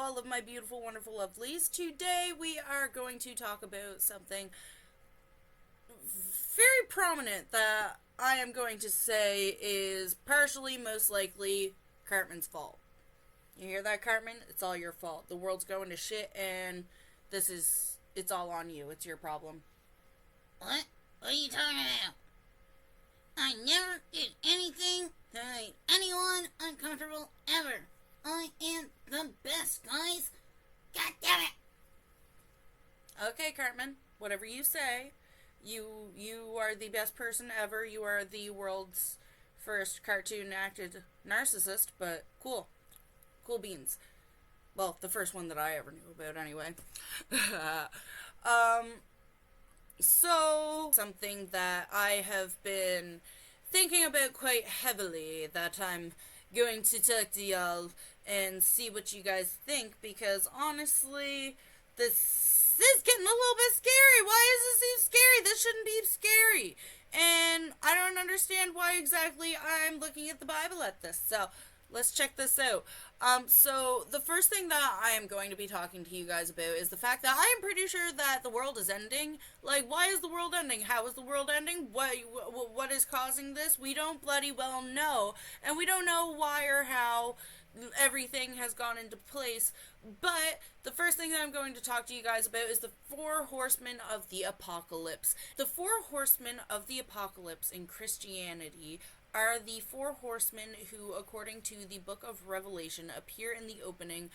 all of my beautiful, wonderful lovelies. Today we are going to talk about something very prominent that I am going to say is partially, most likely, Cartman's fault. You hear that, Cartman? It's all your fault. The world's going to shit and it's all on you. It's your problem. What? What are you talking about? I never did anything that made anyone uncomfortable ever. I am the best, guys. God damn it. Okay, Cartman. Whatever you say. You are the best person ever. You are the world's first cartoon-acted narcissist, but cool. Cool beans. Well, the first one that I ever knew about, anyway. So, something that I have been thinking about quite heavily that I'm going to talk to y'all and see what you guys think, because honestly, this is getting a little bit scary. Why is this so scary? This shouldn't be scary. And I don't understand why exactly I'm looking at the Bible at this. So, let's check this out. So the first thing that I am going to be talking to you guys about is the fact that I am pretty sure that the world is ending. Like, why is the world ending? How is the world ending? What is causing this? We don't bloody well know. And we don't know why or how everything has gone into place. But the first thing that I'm going to talk to you guys about is the 4 horsemen of the apocalypse. The 4 horsemen of the apocalypse in Christianity are the 4 horsemen who, according to the book of Revelation, appear in the opening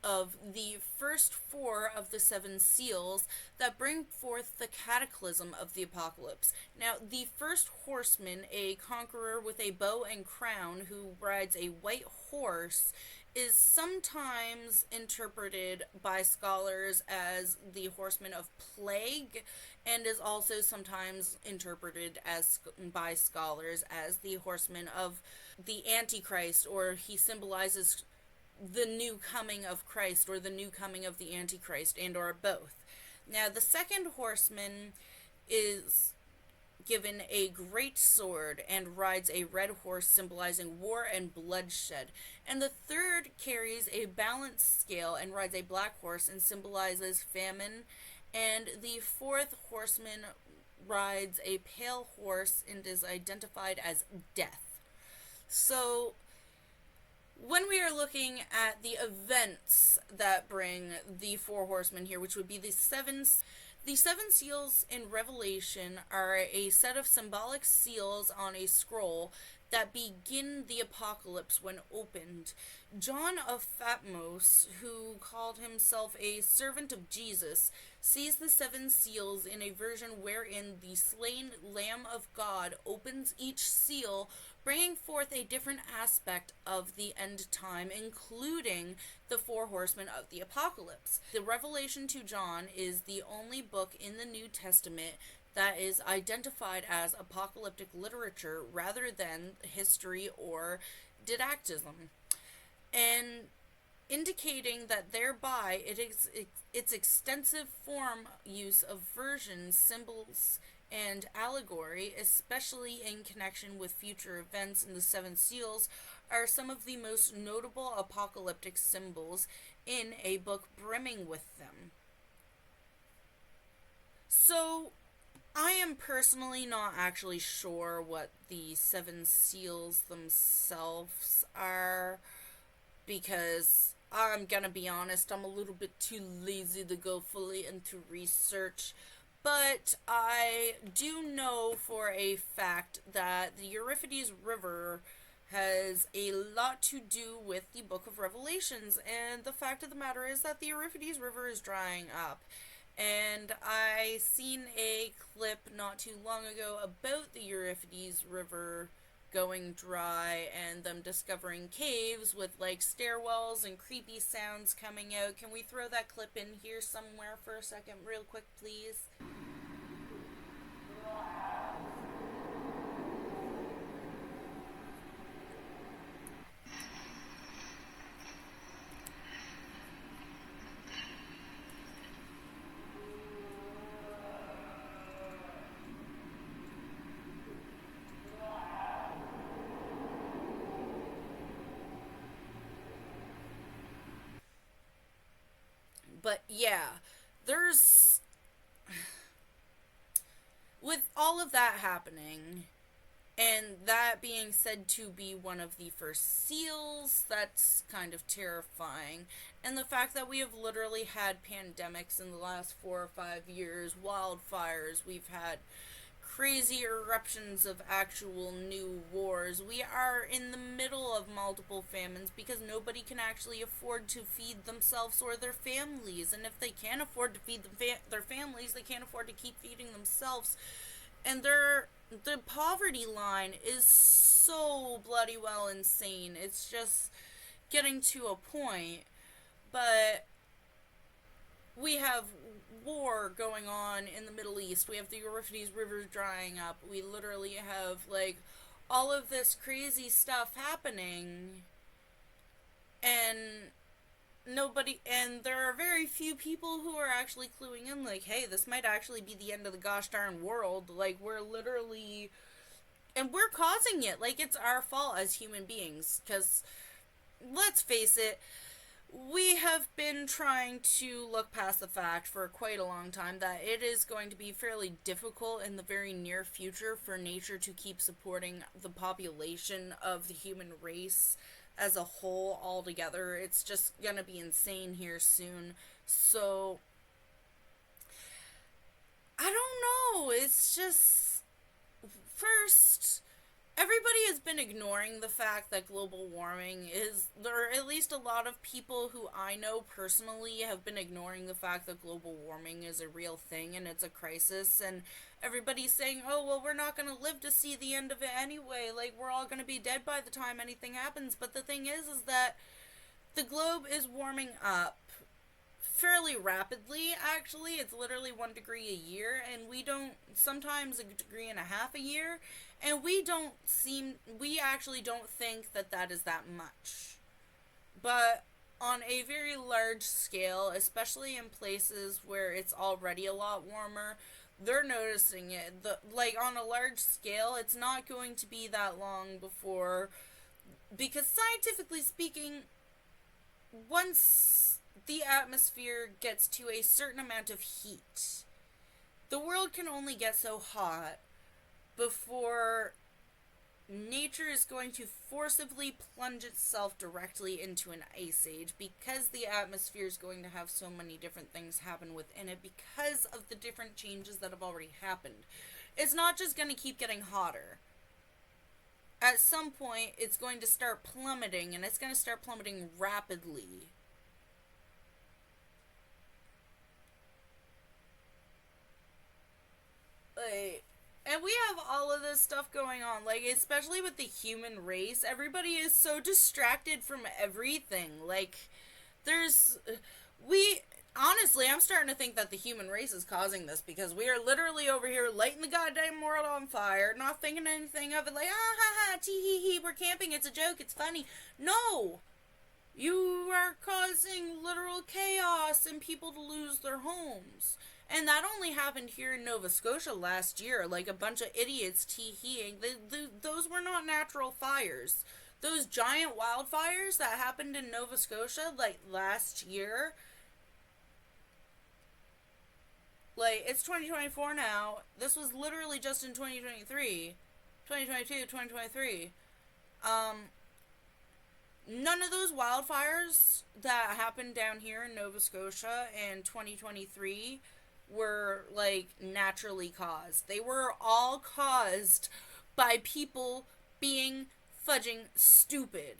of the first 4 of the 7 seals that bring forth the cataclysm of the apocalypse. Now, the first horseman, a conqueror with a bow and crown who rides a white horse, is sometimes interpreted by scholars as the horseman of plague, and is also sometimes interpreted as by scholars as the horseman of the Antichrist, or he symbolizes the new coming of Christ, or the new coming of the Antichrist, and or both. Now, the second horseman is given a great sword and rides a red horse, symbolizing war and bloodshed. And the third carries a balanced scale and rides a black horse and symbolizes famine. And the 4th horseman rides a pale horse and is identified as death. So, when we are looking at the events that bring the 4 horsemen here, which would be the 7 seals in Revelation, are a set of symbolic seals on a scroll that begin the apocalypse when opened. John of Patmos, who called himself a servant of Jesus, sees the 7 seals in a version wherein the slain Lamb of God opens each seal, bringing forth a different aspect of the end time, including the 4 horsemen of the apocalypse. The Revelation to John is the only book in the New Testament that is identified as apocalyptic literature rather than history or didactism, and indicating that thereby its extensive form use of versions, symbols, and allegory, especially in connection with future events in the 7 seals, are some of the most notable apocalyptic symbols in a book brimming with them. So, I am personally not actually sure what the 7 seals themselves are, because I'm gonna be honest, I'm a little bit too lazy to go fully into research. But I do know for a fact that the Euphrates River has a lot to do with the Book of Revelations, and the fact of the matter is that the Euphrates River is drying up. And I seen a clip not too long ago about the Euphrates River going dry and them discovering caves with like stairwells and creepy sounds coming out. Can we throw that clip in here somewhere for a second real quick, please? But yeah, there's, with all of that happening, and that being said to be one of the first seals, that's kind of terrifying. And the fact that we have literally had pandemics in the last 4 or 5 years, wildfires, we've had crazy eruptions of actual new wars. We are in the middle of multiple famines because nobody can actually afford to feed themselves or their families. And if they can't afford to feed their families, they can't afford to keep feeding themselves. And the poverty line is so bloody well insane. It's just getting to a point. But we have war going on in the Middle East. We have the Euphrates River drying up. We literally have, like, all of this crazy stuff happening. And there are very few people who are actually cluing in, like, hey, this might actually be the end of the gosh darn world. Like, we're literally, and we're causing it. Like, it's our fault as human beings. Because, let's face it, we have been trying to look past the fact for quite a long time that it is going to be fairly difficult in the very near future for nature to keep supporting the population of the human race as a whole altogether. It's just gonna be insane here soon. So, I don't know. It's just, first, everybody has been ignoring the fact that global warming is, or at least a lot of people who I know personally have been ignoring the fact that global warming is a real thing and it's a crisis, and everybody's saying, oh, well, we're not going to live to see the end of it anyway, like, we're all going to be dead by the time anything happens. But the thing is that the globe is warming up fairly rapidly, actually. It's literally 1 degree a year, and sometimes a degree and a half a year, and we actually don't think that that is that much. But on a very large scale, especially in places where it's already a lot warmer, they're noticing it. Like, on a large scale, it's not going to be that long before, because scientifically speaking, once the atmosphere gets to a certain amount of heat, the world can only get so hot before nature is going to forcibly plunge itself directly into an ice age, because the atmosphere is going to have so many different things happen within it because of the different changes that have already happened. It's not just going to keep getting hotter. At some point, it's going to start plummeting, and it's going to start plummeting rapidly. Like, and we have all of this stuff going on, like, especially with the human race. Everybody is so distracted from everything. Like, honestly, I'm starting to think that the human race is causing this, because we are literally over here lighting the goddamn world on fire, not thinking anything of it, like, ah ha ha, tee hee hee, we're camping, it's a joke, it's funny. No! You are causing literal chaos and people to lose their homes. And that only happened here in Nova Scotia last year. Like, a bunch of idiots tee-heeing. Those were not natural fires. Those giant wildfires that happened in Nova Scotia, like, last year. Like, it's 2024 now. This was literally just in 2023. 2022, 2023. None of those wildfires that happened down here in Nova Scotia in 2023 were, like, naturally caused. They were all caused by people being fudging stupid.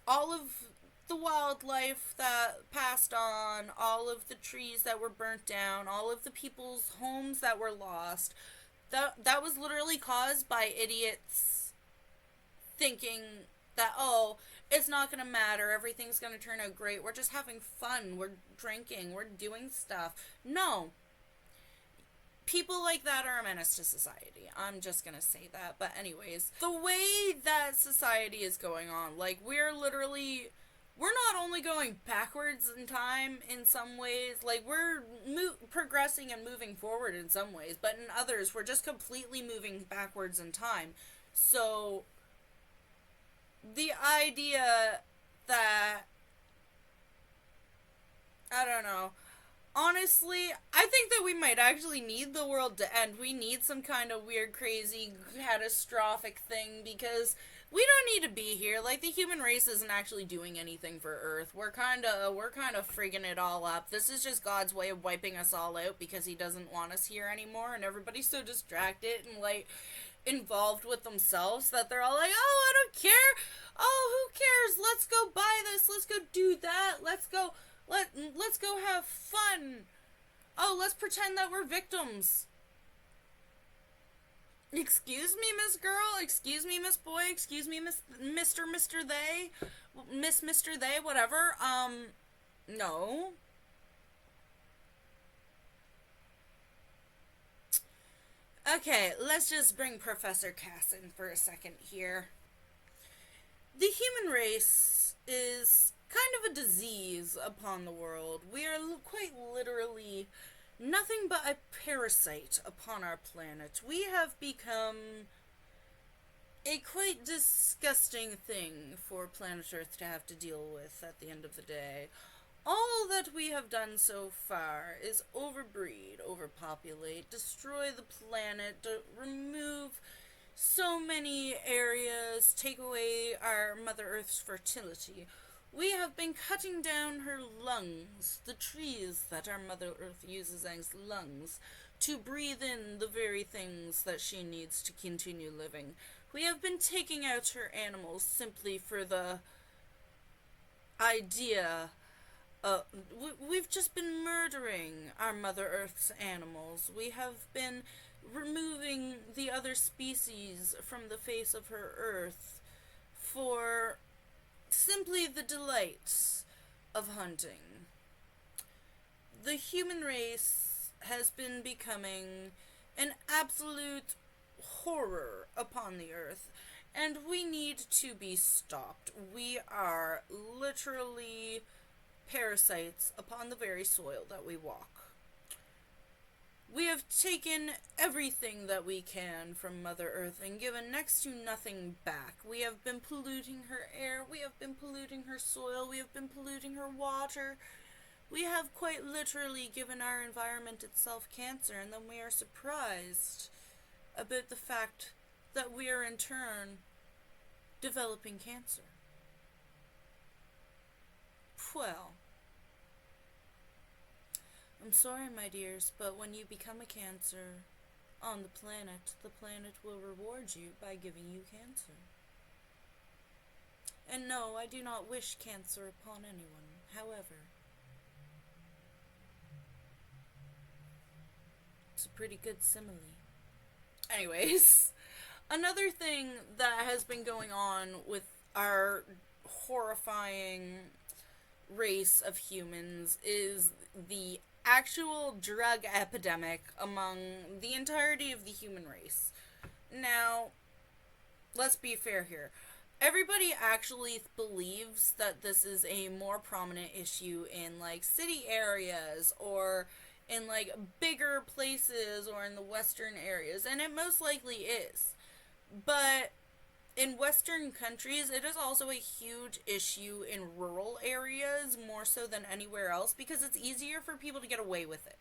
All of the wildlife that passed on, all of the trees that were burnt down, all of the people's homes that were lost, that was literally caused by idiots thinking that, oh, it's not gonna matter, everything's gonna turn out great, we're just having fun, we're drinking, we're doing stuff. No. People like that are a menace to society. I'm just gonna say that. But anyways, the way that society is going on, like, we're not only going backwards in time in some ways, like, we're progressing and moving forward in some ways, but in others, we're just completely moving backwards in time. So, the idea that, I don't don't know. Honestly, I think that we might actually need the world to end. We need some kind of weird, crazy, catastrophic thing because we don't need to be here. Like, the human race isn't actually doing anything for Earth. We're kind of frigging it all up. This is just God's way of wiping us all out because he doesn't want us here anymore, and everybody's so distracted and, like, involved with themselves that they're all like, oh, I don't care. Oh, who cares? Let's go buy this. Let's go do that. Let's go have fun. Oh, let's pretend that we're victims. Excuse me, Miss Girl. Excuse me, Miss Boy. Excuse me, Mr. They. Mr. They, whatever. No. Okay, let's just bring Professor Cass in for a second here. The human race is kind of a disease upon the world. We are quite literally nothing but a parasite upon our planet. We have become a quite disgusting thing for planet Earth to have to deal with at the end of the day. All that we have done so far is overbreed, overpopulate, destroy the planet, remove so many areas, take away our Mother Earth's fertility. We have been cutting down her lungs, the trees that our Mother Earth uses as lungs, to breathe in the very things that she needs to continue living. We have been taking out her animals simply for the idea. We've just been murdering our Mother Earth's animals. We have been removing the other species from the face of her Earth for simply the delights of hunting. The human race has been becoming an absolute horror upon the Earth, and we need to be stopped. We are literally parasites upon the very soil that we walk. We have taken everything that we can from Mother Earth and given next to nothing back. We have been polluting her air, we have been polluting her soil, we have been polluting her water. We have quite literally given our environment itself cancer, and then we are surprised about the fact that we are in turn developing cancer. Well, I'm sorry, my dears, but when you become a cancer on the planet will reward you by giving you cancer. And no, I do not wish cancer upon anyone. However, it's a pretty good simile. Anyways, another thing that has been going on with our horrifying race of humans is the actual drug epidemic among the entirety of the human race. Now, let's be fair here. Everybody actually believes that this is a more prominent issue in, like, city areas or in, like, bigger places or in the western areas, and it most likely is. But in Western countries, it is also a huge issue in rural areas, more so than anywhere else, because it's easier for people to get away with it.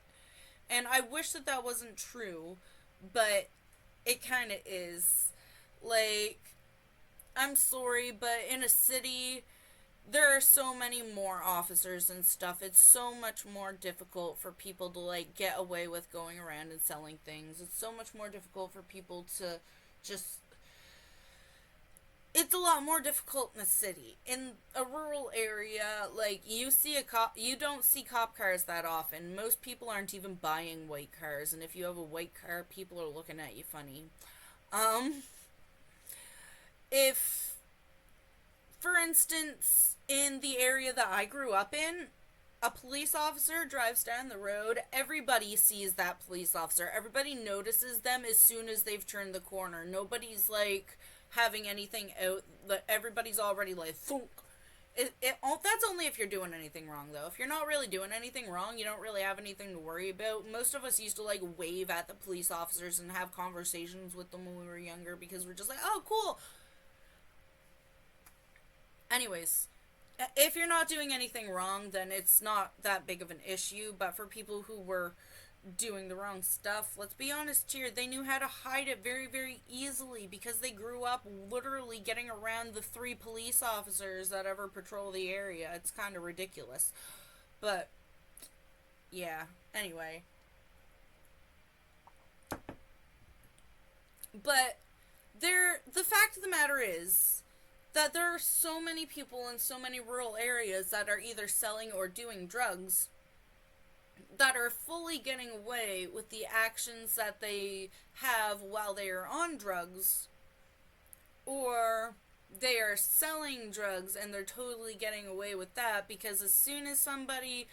And I wish that that wasn't true, but it kind of is. Like, I'm sorry, but in a city, there are so many more officers and stuff. It's so much more difficult for people to, like, get away with going around and selling things. It's so much more difficult for people to just... It's a lot more difficult in a city. In a rural area, like, you don't see cop cars that often. Most people aren't even buying white cars, and if you have a white car, people are looking at you funny. If, for instance, in the area that I grew up in, a police officer drives down the road, everybody sees that police officer. Everybody notices them as soon as they've turned the corner. Nobody's, like, having anything out, but everybody's already like, thunk. That's only if you're doing anything wrong, though. If you're not really doing anything wrong, you don't really have anything to worry about. Most of us used to, like, wave at the police officers and have conversations with them when we were younger, because we're just like, oh, cool. Anyways, if you're not doing anything wrong, then it's not that big of an issue. But for people who were doing the wrong stuff, let's be honest here, they knew how to hide it very, very easily because they grew up literally getting around the 3 police officers that ever patrol the area. It's kind of ridiculous. But, yeah. Anyway. But, the fact of the matter is that there are so many people in so many rural areas that are either selling or doing drugs that are fully getting away with the actions that they have while they are on drugs, or they are selling drugs and they're totally getting away with that because as soon as somebody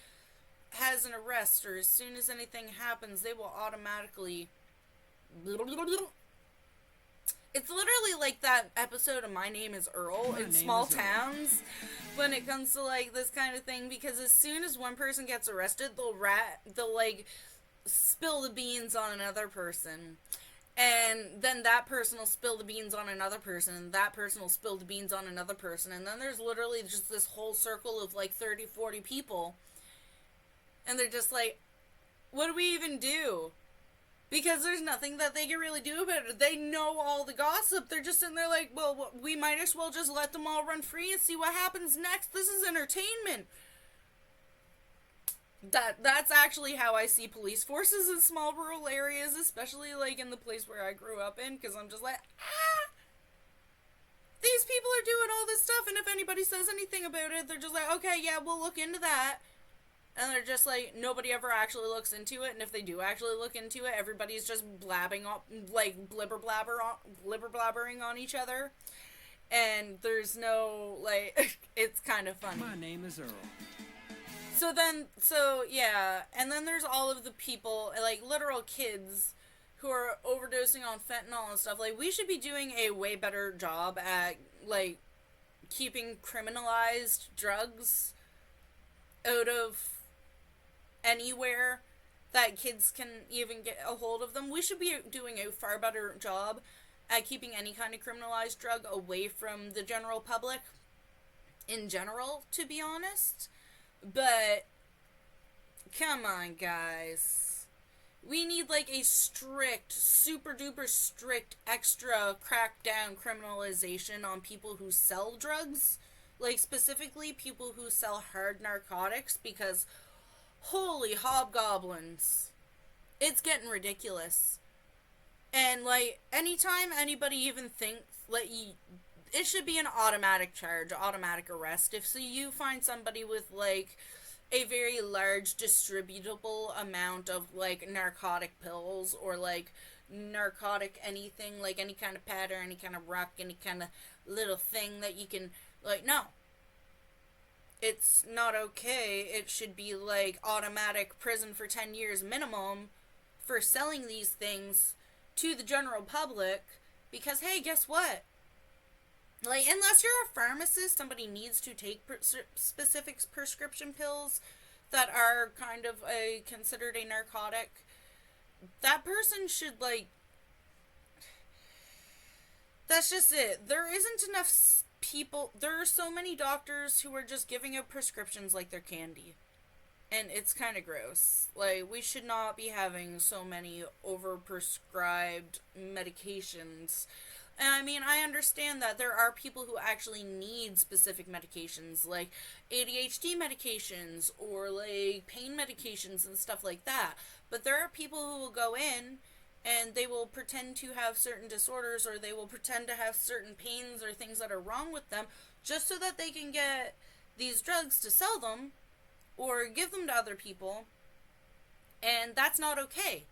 has an arrest or as soon as anything happens, they will automatically... It's literally like that episode of My Name is Earl in small towns when it comes to like this kind of thing, because as soon as one person gets arrested, they'll like spill the beans on another person. And then that person will spill the beans on another person, and that person will spill the beans on another person, and then there's literally just this whole circle of like 30, 40 people. And they're just like, what do we even do? Because there's nothing that they can really do about it. They know all the gossip. They're just sitting there like, well, we might as well just let them all run free and see what happens next. This is entertainment. That's actually how I see police forces in small rural areas, especially like in the place where I grew up in, because I'm just like, these people are doing all this stuff, and if anybody says anything about it, they're just like, okay, yeah, we'll look into that. And they're just like, nobody ever actually looks into it, and if they do actually look into it, everybody's just blabbing on, like, blibber blabbering on each other. And there's no, like, it's kind of funny. My name is Earl. Yeah, and then there's all of the people, like, literal kids who are overdosing on fentanyl and stuff. Like, we should be doing a way better job at, like, keeping criminalized drugs out of anywhere that kids can even get a hold of them. We should be doing a far better job at keeping any kind of criminalized drug away from the general public in general, to be honest. But come on, guys, we need like a strict, super duper strict, extra crackdown criminalization on people who sell drugs, like specifically people who sell hard narcotics, because holy hobgoblins, it's getting ridiculous. And like, anytime anybody even thinks, like, it should be an automatic charge, automatic arrest. If so you find somebody with like a very large distributable amount of like narcotic pills or like narcotic anything, like any kind of pad or any kind of rock, any kind of little thing that you can, like, no, it's not okay. It should be like automatic prison for 10 years minimum for selling these things to the general public, because hey, guess what? Like, unless you're a pharmacist, somebody needs to take specific prescription pills that are kind of considered a narcotic. That person should, like... That's just it. There isn't enough people... There are so many doctors who are just giving out prescriptions like they're candy. And it's kind of gross. Like, we should not be having so many overprescribed medications. And I mean, I understand that there are people who actually need specific medications, like ADHD medications or like pain medications and stuff like that. But there are people who will go in and they will pretend to have certain disorders, or they will pretend to have certain pains or things that are wrong with them just so that they can get these drugs to sell them or give them to other people. And that's not okay.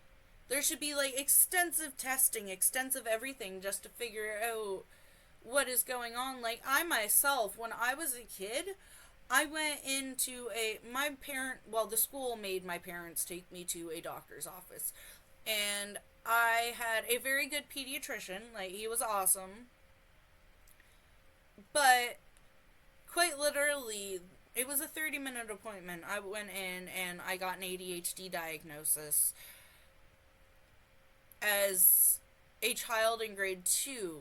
There should be, like, extensive testing, extensive everything, just to figure out what is going on. Like, I myself, when I was a kid, I went into the school made my parents take me to a doctor's office. And I had a very good pediatrician. Like, he was awesome. But, quite literally, it was a 30-minute appointment. I went in and I got an ADHD diagnosis as a child in grade 2,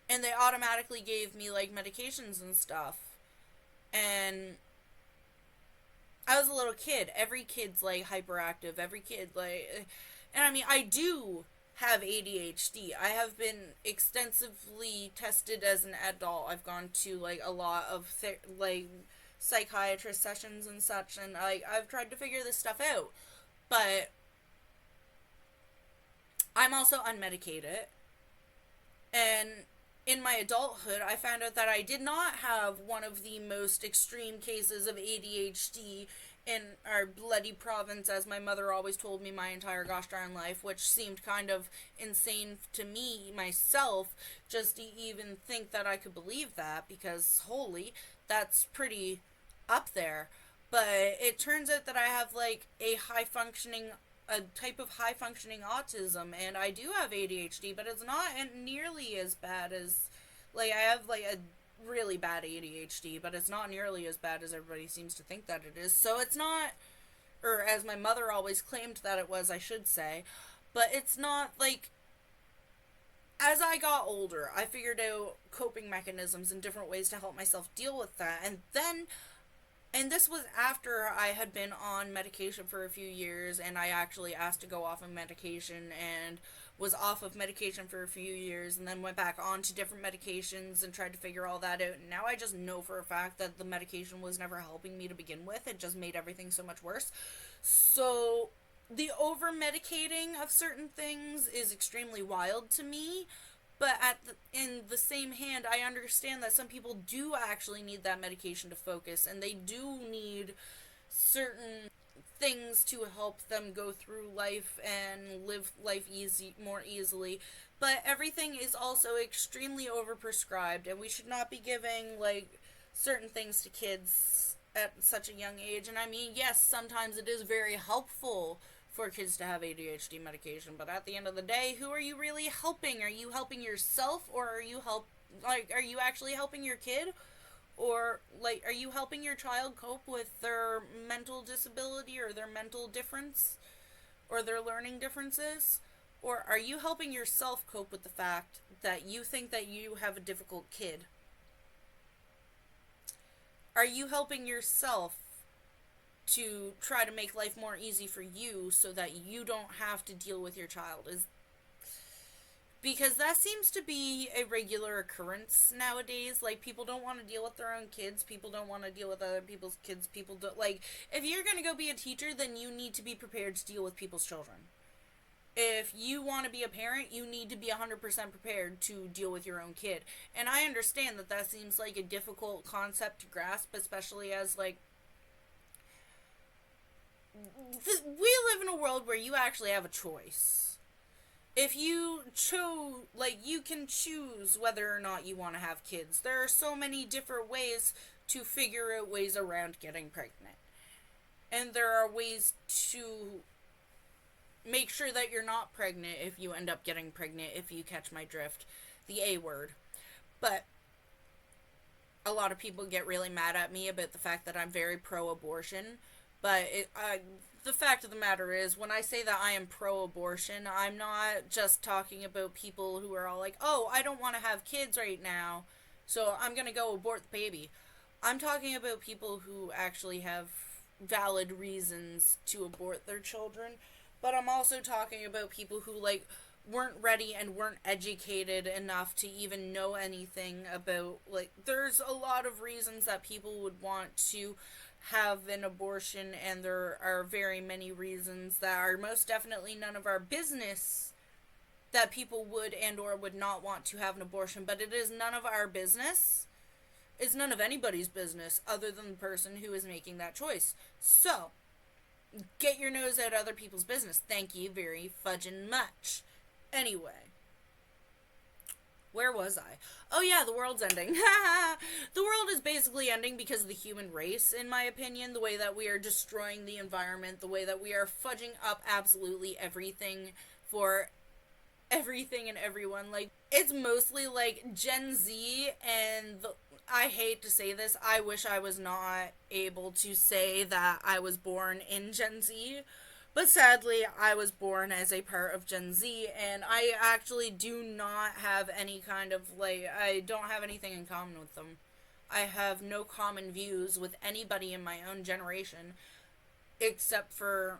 and they automatically gave me like medications and stuff, And I was a little kid. Every kid's like hyperactive. Every kid like, and I mean, I do have ADHD. I have been extensively tested as an adult. I've gone to like a lot of like psychiatrist sessions and such, and I've tried to figure this stuff out. But I'm also unmedicated, and in my adulthood, I found out that I did not have one of the most extreme cases of ADHD in our bloody province, as my mother always told me my entire gosh darn life, which seemed kind of insane to me myself, just to even think that I could believe that, because holy, that's pretty up there. But it turns out that I have like a type of high functioning autism, and I do have ADHD, but it's not nearly as bad as, like, I have like a really bad ADHD, but it's not nearly as bad as everybody seems to think that it is. So it's not, or as my mother always claimed that it was, I should say, but it's not like, as I got older, I figured out coping mechanisms and different ways to help myself deal with that. And this was after I had been on medication for a few years, and I actually asked to go off of medication, and was off of medication for a few years, and then went back on to different medications and tried to figure all that out. And now I just know for a fact that the medication was never helping me to begin with. It just made everything so much worse. So the over medicating of certain things is extremely wild to me. But in the same hand, I understand that some people do actually need that medication to focus, and they do need certain things to help them go through life and live life more easily. But everything is also extremely overprescribed, and we should not be giving like certain things to kids at such a young age. And I mean, yes, sometimes it is very helpful for kids to have ADHD medication, but at the end of the day, who are you really helping? Are you helping yourself, or are you actually helping your kid? Or like, are you helping your child cope with their mental disability or their mental difference or their learning differences? Or are you helping yourself cope with the fact that you think that you have a difficult kid? Are you helping yourself to try to make life more easy for you so that you don't have to deal with your child? Is because that seems to be a regular occurrence nowadays. Like, people don't want to deal with their own kids, people don't want to deal with other people's kids, people don't, like, if you're going to go be a teacher, then you need to be prepared to deal with people's children. If you want to be a parent, you need to be 100% prepared to deal with your own kid. And I understand that that seems like a difficult concept to grasp, especially as, like, we live in a world where you actually have a choice. If you you can choose whether or not you want to have kids. There are so many different ways to figure out ways around getting pregnant. And there are ways to make sure that you're not pregnant if you end up getting pregnant, if you catch my drift. The A word. But a lot of people get really mad at me about the fact that I'm very pro-abortion. But the fact of the matter is, when I say that I am pro-abortion, I'm not just talking about people who are all like, oh, I don't want to have kids right now, so I'm going to go abort the baby. I'm talking about people who actually have valid reasons to abort their children, but I'm also talking about people who, like, weren't ready and weren't educated enough to even know anything about, like, there's a lot of reasons that people would want to have an abortion, and there are very many reasons that are most definitely none of our business that people would and or would not want to have an abortion. But it is none of our business. It's none of anybody's business other than the person who is making that choice. So get your nose out of other people's business. Thank you very fudgin' much. Anyway, where was I? Oh yeah, the world's ending. The world is basically ending because of the human race, in my opinion. The way that we are destroying the environment, the way that we are fudging up absolutely everything for everything and everyone. Like, it's mostly like Gen Z, and I hate to say this, I wish I was not able to say that I was born in Gen Z. But sadly, I was born as a part of Gen Z, and I actually do not have any kind of, like, I don't have anything in common with them. I have no common views with anybody in my own generation except for,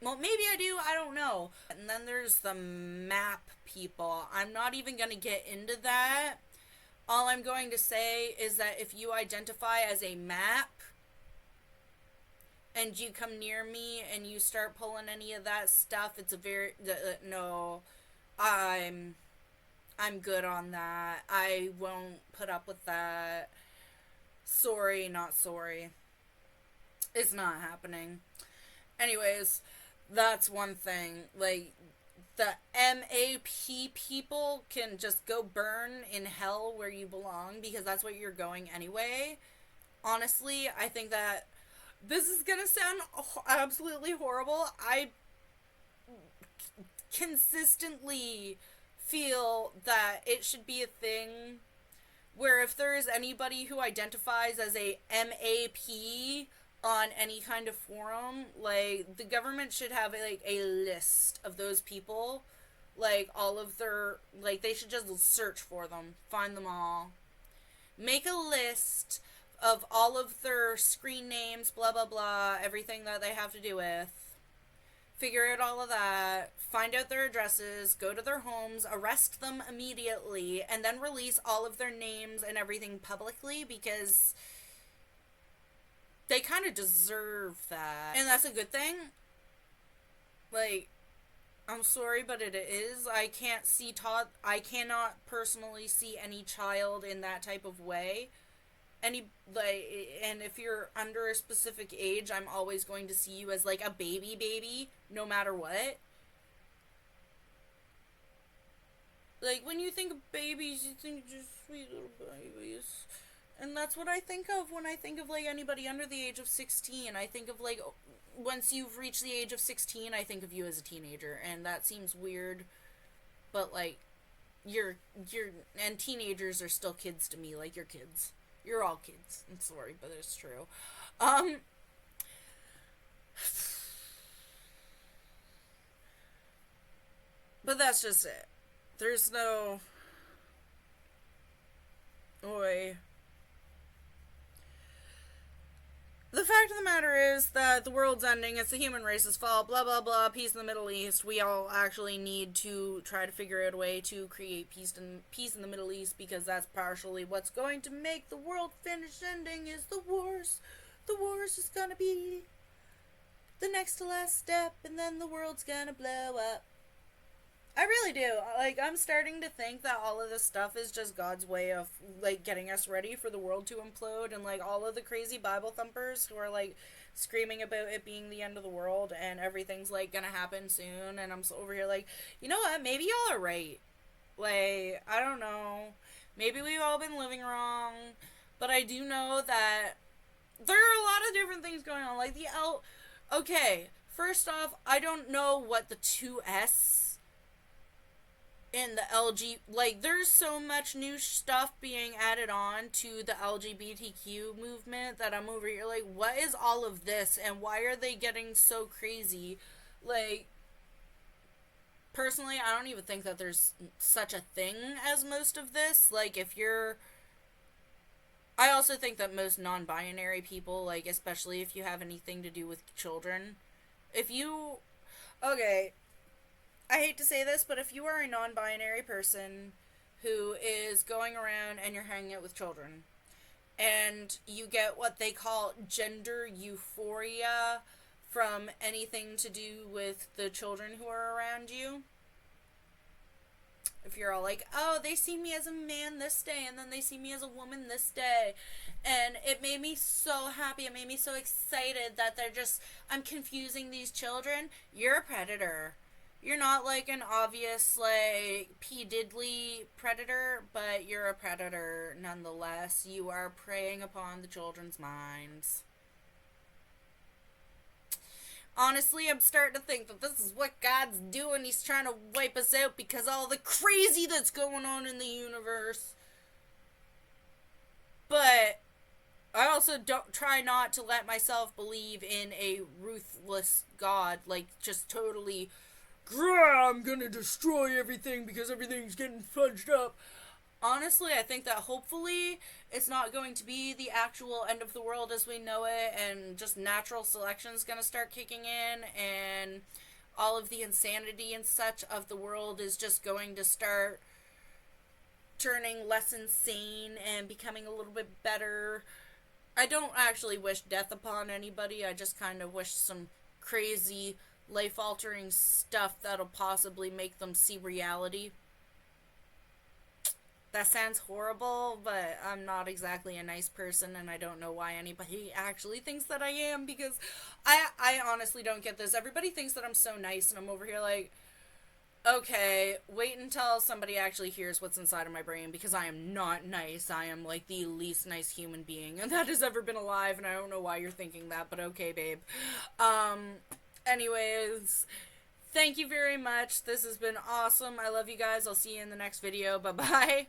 well, maybe I do, I don't know. And then there's the map people. I'm not even going to get into that. All I'm going to say is that if you identify as a map and you come near me and you start pulling any of that stuff, it's a very no. I'm good on that. I won't put up with that. Sorry, not sorry. It's not happening. Anyways, that's one thing. Like, the MAP people can just go burn in hell where you belong because that's what you're going anyway. Honestly, I think that this is gonna sound absolutely horrible. I consistently feel that it should be a thing where if there is anybody who identifies as a MAP on any kind of forum, like, the government should have like a list of those people, like all of their, like, they should just search for them, find them all, make a list of all of their screen names, blah blah blah, everything that they have to do with, figure out all of that, find out their addresses, go to their homes, arrest them immediately, and then release all of their names and everything publicly because they kind of deserve that. And that's a good thing. Like, I'm sorry, but it is. I cannot personally see any child in that type of way. And if you're under a specific age, I'm always going to see you as like a baby, no matter what. Like, when you think of babies, you think just sweet little babies. And that's what I think of when I think of, like, anybody under the age of 16. I think of, like, once you've reached the age of 16, I think of you as a teenager. And that seems weird, but, like, and teenagers are still kids to me. Like, you're kids. You're all kids. I'm sorry, but it's true. But that's just it. There's no... Oi. The fact of the matter is that the world's ending, it's the human race's fault, blah blah blah, peace in the Middle East. We all actually need to try to figure out a way to create peace in the Middle East, because that's partially what's going to make the world finish ending is the wars. The wars is gonna be the next to last step, and then the world's gonna blow up. I really do. Like, I'm starting to think that all of this stuff is just God's way of, like, getting us ready for the world to implode, and, like, all of the crazy Bible thumpers who are, like, screaming about it being the end of the world and everything's, like, gonna happen soon, and I'm over here like, you know what, maybe y'all are right. Like, I don't know. Maybe we've all been living wrong, but I do know that there are a lot of different things going on, like okay, first off, I don't know what the 2S in the like, there's so much new stuff being added on to the LGBTQ movement that I'm over here like, what is all of this, and why are they getting so crazy? Like, personally, I don't even think that there's such a thing as most of this. Like, I also think that most non-binary people, like, especially if you have anything to do with children, okay, I hate to say this, but if you are a non-binary person who is going around and you're hanging out with children, and you get what they call gender euphoria from anything to do with the children who are around you, if you're all like, oh, they see me as a man this day, and then they see me as a woman this day, and it made me so happy, it made me so excited that I'm confusing these children, you're a predator. You're not, like, an obvious, like, P. Diddley predator, but you're a predator nonetheless. You are preying upon the children's minds. Honestly, I'm starting to think that this is what God's doing. He's trying to wipe us out because all the crazy that's going on in the universe. But I also don't try not to let myself believe in a ruthless God, like, just totally, I'm gonna destroy everything because everything's getting fudged up. Honestly, I think that hopefully it's not going to be the actual end of the world as we know it, and just natural selection is going to start kicking in, and all of the insanity and such of the world is just going to start turning less insane and becoming a little bit better. I don't actually wish death upon anybody. I just kind of wish some crazy, life altering stuff that'll possibly make them see reality. That sounds horrible, but I'm not exactly a nice person, and I don't know why anybody actually thinks that I am, because I honestly don't get this. Everybody thinks that I'm so nice, and I'm over here like, okay, wait until somebody actually hears what's inside of my brain, because I am not nice. I am like the least nice human being that has ever been alive, and I don't know why you're thinking that, but okay, babe. Um, anyways, thank you very much. This has been awesome. I love you guys. I'll see you in the next video. Bye bye.